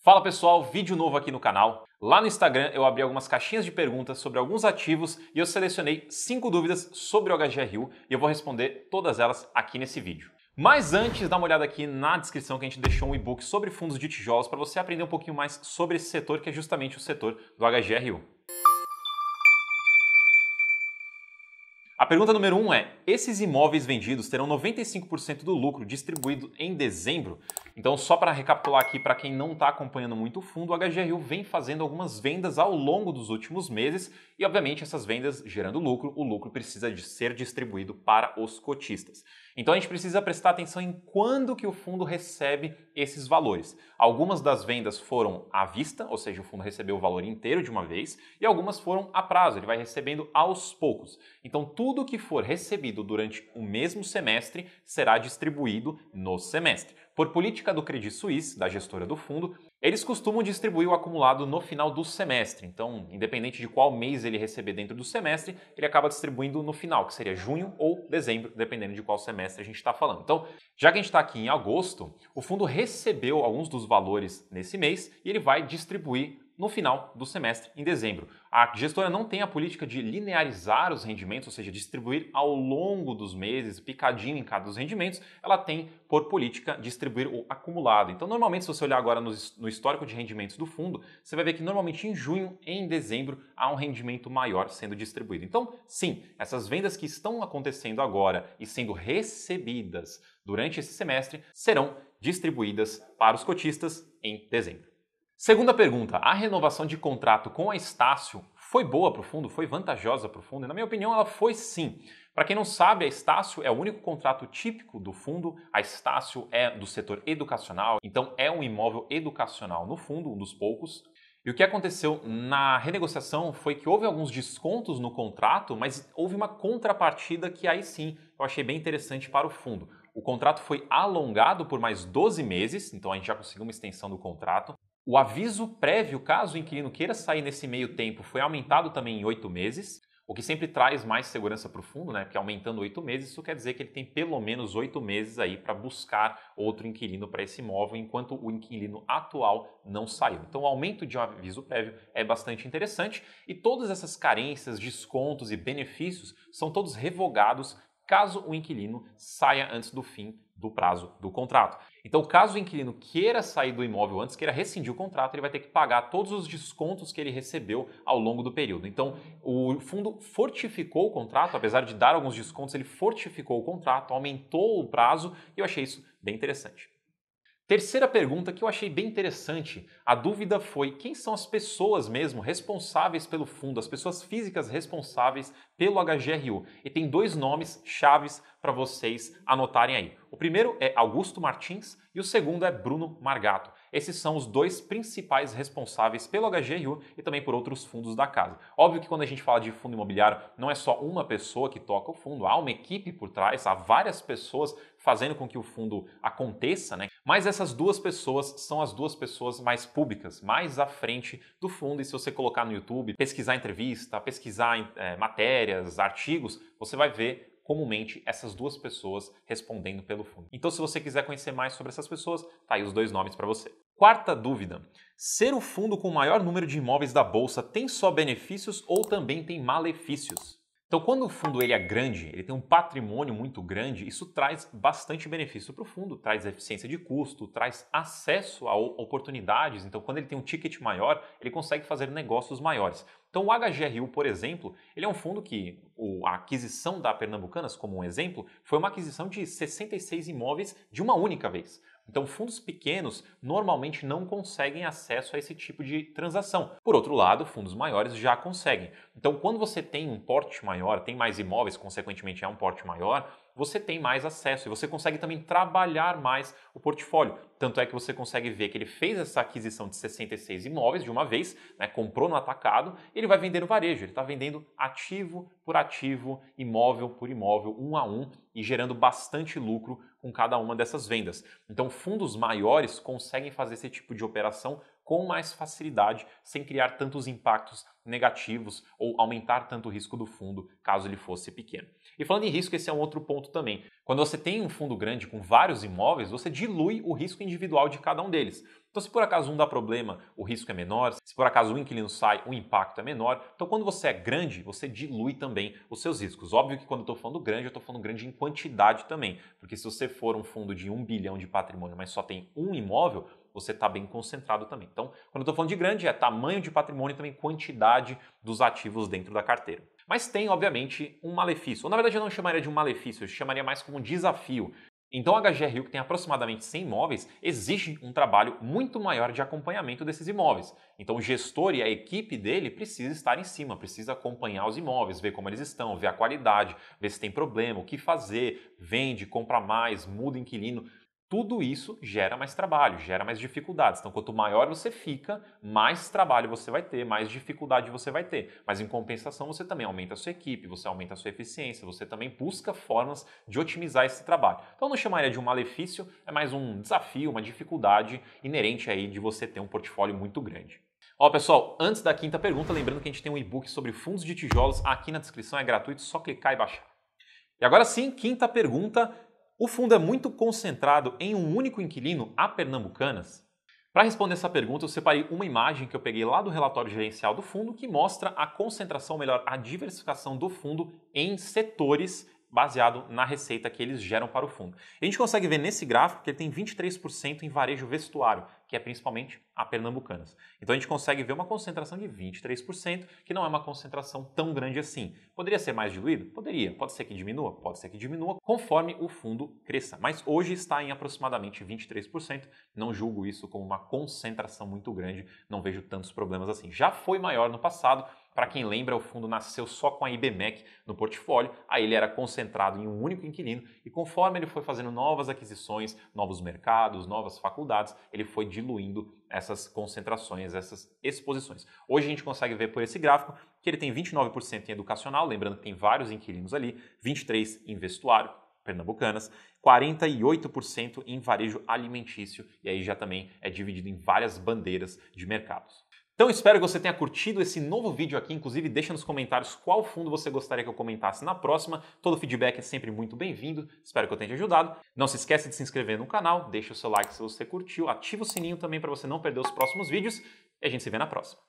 Fala pessoal, vídeo novo aqui no canal. Lá no Instagram eu abri algumas caixinhas de perguntas sobre alguns ativos e eu selecionei 5 dúvidas sobre o HGRU e eu vou responder todas elas aqui nesse vídeo. Mas antes, dá uma olhada aqui na descrição que a gente deixou um e-book sobre fundos de tijolos para você aprender um pouquinho mais sobre esse setor que é justamente o setor do HGRU. A pergunta número 1 é: esses imóveis vendidos terão 95% do lucro distribuído em dezembro? Então, só para recapitular aqui, para quem não está acompanhando muito o fundo, o HGRU vem fazendo algumas vendas ao longo dos últimos meses e, obviamente, essas vendas gerando lucro, o lucro precisa de ser distribuído para os cotistas. Então, a gente precisa prestar atenção em quando que o fundo recebe esses valores. Algumas das vendas foram à vista, ou seja, o fundo recebeu o valor inteiro de uma vez, e algumas foram a prazo, ele vai recebendo aos poucos. Então, tudo que for recebido durante o mesmo semestre será distribuído no semestre. Por política do Credit Suisse, da gestora do fundo, eles costumam distribuir o acumulado no final do semestre. Então, independente de qual mês ele receber dentro do semestre, ele acaba distribuindo no final, que seria junho ou dezembro, dependendo de qual semestre a gente está falando. Então, já que a gente está aqui em agosto, o fundo recebeu alguns dos valores nesse mês e ele vai distribuir no final do semestre, em dezembro. A gestora não tem a política de linearizar os rendimentos, ou seja, distribuir ao longo dos meses, picadinho em cada dos rendimentos, ela tem por política distribuir o acumulado. Então, normalmente, se você olhar agora no histórico de rendimentos do fundo, você vai ver que normalmente em junho e em dezembro há um rendimento maior sendo distribuído. Então, sim, essas vendas que estão acontecendo agora e sendo recebidas durante esse semestre serão distribuídas para os cotistas em dezembro. Segunda pergunta: a renovação de contrato com a Estácio foi boa para o fundo? Foi vantajosa para o fundo? E, na minha opinião, ela foi sim. Para quem não sabe, a Estácio é o único contrato típico do fundo. A Estácio é do setor educacional, então é um imóvel educacional no fundo, um dos poucos. E o que aconteceu na renegociação foi que houve alguns descontos no contrato, mas houve uma contrapartida que aí sim eu achei bem interessante para o fundo. O contrato foi alongado por mais 12 meses, então a gente já conseguiu uma extensão do contrato. O aviso prévio, caso o inquilino queira sair nesse meio tempo, foi aumentado também em 8 meses, o que sempre traz mais segurança para o fundo, né? Porque aumentando 8 meses, isso quer dizer que ele tem pelo menos 8 meses aí para buscar outro inquilino para esse imóvel, enquanto o inquilino atual não saiu. Então, o aumento de um aviso prévio é bastante interessante e todas essas carências, descontos e benefícios são todos revogados caso o inquilino saia antes do fim do prazo do contrato. Então, caso o inquilino queira sair do imóvel antes, queira rescindir o contrato, ele vai ter que pagar todos os descontos que ele recebeu ao longo do período. Então, o fundo fortificou o contrato, apesar de dar alguns descontos, ele fortificou o contrato, aumentou o prazo e eu achei isso bem interessante. Terceira pergunta que eu achei bem interessante, a dúvida foi quem são as pessoas mesmo responsáveis pelo fundo, as pessoas físicas responsáveis pelo HGRU. E tem dois nomes chaves para vocês anotarem aí. O primeiro é Augusto Martins e o segundo é Bruno Margato. Esses são os dois principais responsáveis pelo HGRU e também por outros fundos da casa. Óbvio que quando a gente fala de fundo imobiliário, não é só uma pessoa que toca o fundo, há uma equipe por trás, há várias pessoas fazendo com que o fundo aconteça, né? Mas essas duas pessoas são as duas pessoas mais públicas, mais à frente do fundo. E se você colocar no YouTube, pesquisar entrevista, pesquisar matérias, artigos, você vai ver comumente essas duas pessoas respondendo pelo fundo. Então, se você quiser conhecer mais sobre essas pessoas, tá aí os dois nomes para você. Quarta dúvida: ser o fundo com o maior número de imóveis da bolsa tem só benefícios ou também tem malefícios? Então, quando o fundo ele é grande, ele tem um patrimônio muito grande, isso traz bastante benefício para o fundo, traz eficiência de custo, traz acesso a oportunidades. Então, quando ele tem um ticket maior, ele consegue fazer negócios maiores. Então, o HGRU, por exemplo, ele é um fundo que a aquisição da Pernambucanas, como um exemplo, foi uma aquisição de 66 imóveis de uma única vez. Então, fundos pequenos normalmente não conseguem acesso a esse tipo de transação. Por outro lado, fundos maiores já conseguem. Então, quando você tem um porte maior, tem mais imóveis, consequentemente é um porte maior, você tem mais acesso e você consegue também trabalhar mais o portfólio. Tanto é que você consegue ver que ele fez essa aquisição de 66 imóveis de uma vez, né, comprou no atacado, e ele vai vender no varejo. Ele está vendendo ativo por ativo, imóvel por imóvel, um a um, e gerando bastante lucro com cada uma dessas vendas. Então, fundos maiores conseguem fazer esse tipo de operação com mais facilidade, sem criar tantos impactos negativos ou aumentar tanto o risco do fundo, caso ele fosse pequeno. E falando em risco, esse é um outro ponto também. Quando você tem um fundo grande com vários imóveis, você dilui o risco individual de cada um deles. Então, se por acaso um dá problema, o risco é menor. Se por acaso um inquilino sai, o impacto é menor. Então, quando você é grande, você dilui também os seus riscos. Óbvio que quando eu estou falando grande, eu estou falando grande em quantidade também. Porque se você for um fundo de 1 bilhão de patrimônio, mas só tem um imóvel, você está bem concentrado também. Então, quando eu estou falando de grande, é tamanho de patrimônio e também quantidade dos ativos dentro da carteira. Mas tem, obviamente, um malefício. Ou, na verdade, eu não chamaria de um malefício, eu chamaria mais como um desafio. Então, a HGRU, que tem aproximadamente 100 imóveis, exige um trabalho muito maior de acompanhamento desses imóveis. Então, o gestor e a equipe dele precisa estar em cima, precisa acompanhar os imóveis, ver como eles estão, ver a qualidade, ver se tem problema, o que fazer, vende, compra mais, muda inquilino. Tudo isso gera mais trabalho, gera mais dificuldades. Então, quanto maior você fica, mais trabalho você vai ter, mais dificuldade você vai ter. Mas, em compensação, você também aumenta a sua equipe, você aumenta a sua eficiência, você também busca formas de otimizar esse trabalho. Então, eu não chamaria de um malefício, é mais um desafio, uma dificuldade inerente aí de você ter um portfólio muito grande. Ó, pessoal, antes da quinta pergunta, lembrando que a gente tem um e-book sobre fundos de tijolos aqui na descrição, é gratuito, só clicar e baixar. E agora sim, quinta pergunta. O fundo é muito concentrado em um único inquilino, a Pernambucanas? Para responder essa pergunta, eu separei uma imagem que eu peguei lá do relatório gerencial do fundo que mostra a concentração, ou melhor, a diversificação do fundo em setores baseado na receita que eles geram para o fundo. E a gente consegue ver nesse gráfico que ele tem 23% em varejo vestuário, que é principalmente a Pernambucanas. Então a gente consegue ver uma concentração de 23%, que não é uma concentração tão grande assim. Poderia ser mais diluído? Poderia. Pode ser que diminua? Pode ser que diminua, conforme o fundo cresça. Mas hoje está em aproximadamente 23%. Não julgo isso como uma concentração muito grande, não vejo tantos problemas assim. Já foi maior no passado. Para quem lembra, o fundo nasceu só com a IBMEC no portfólio, aí ele era concentrado em um único inquilino e conforme ele foi fazendo novas aquisições, novos mercados, novas faculdades, ele foi diluindo essas concentrações, essas exposições. Hoje a gente consegue ver por esse gráfico que ele tem 29% em educacional, lembrando que tem vários inquilinos ali, 23% em vestuário, Pernambucanas, 48% em varejo alimentício e aí já também é dividido em várias bandeiras de mercados. Então espero que você tenha curtido esse novo vídeo aqui, inclusive deixa nos comentários qual fundo você gostaria que eu comentasse na próxima, todo feedback é sempre muito bem-vindo, espero que eu tenha te ajudado. Não se esqueça de se inscrever no canal, deixa o seu like se você curtiu, ativa o sininho também para você não perder os próximos vídeos e a gente se vê na próxima.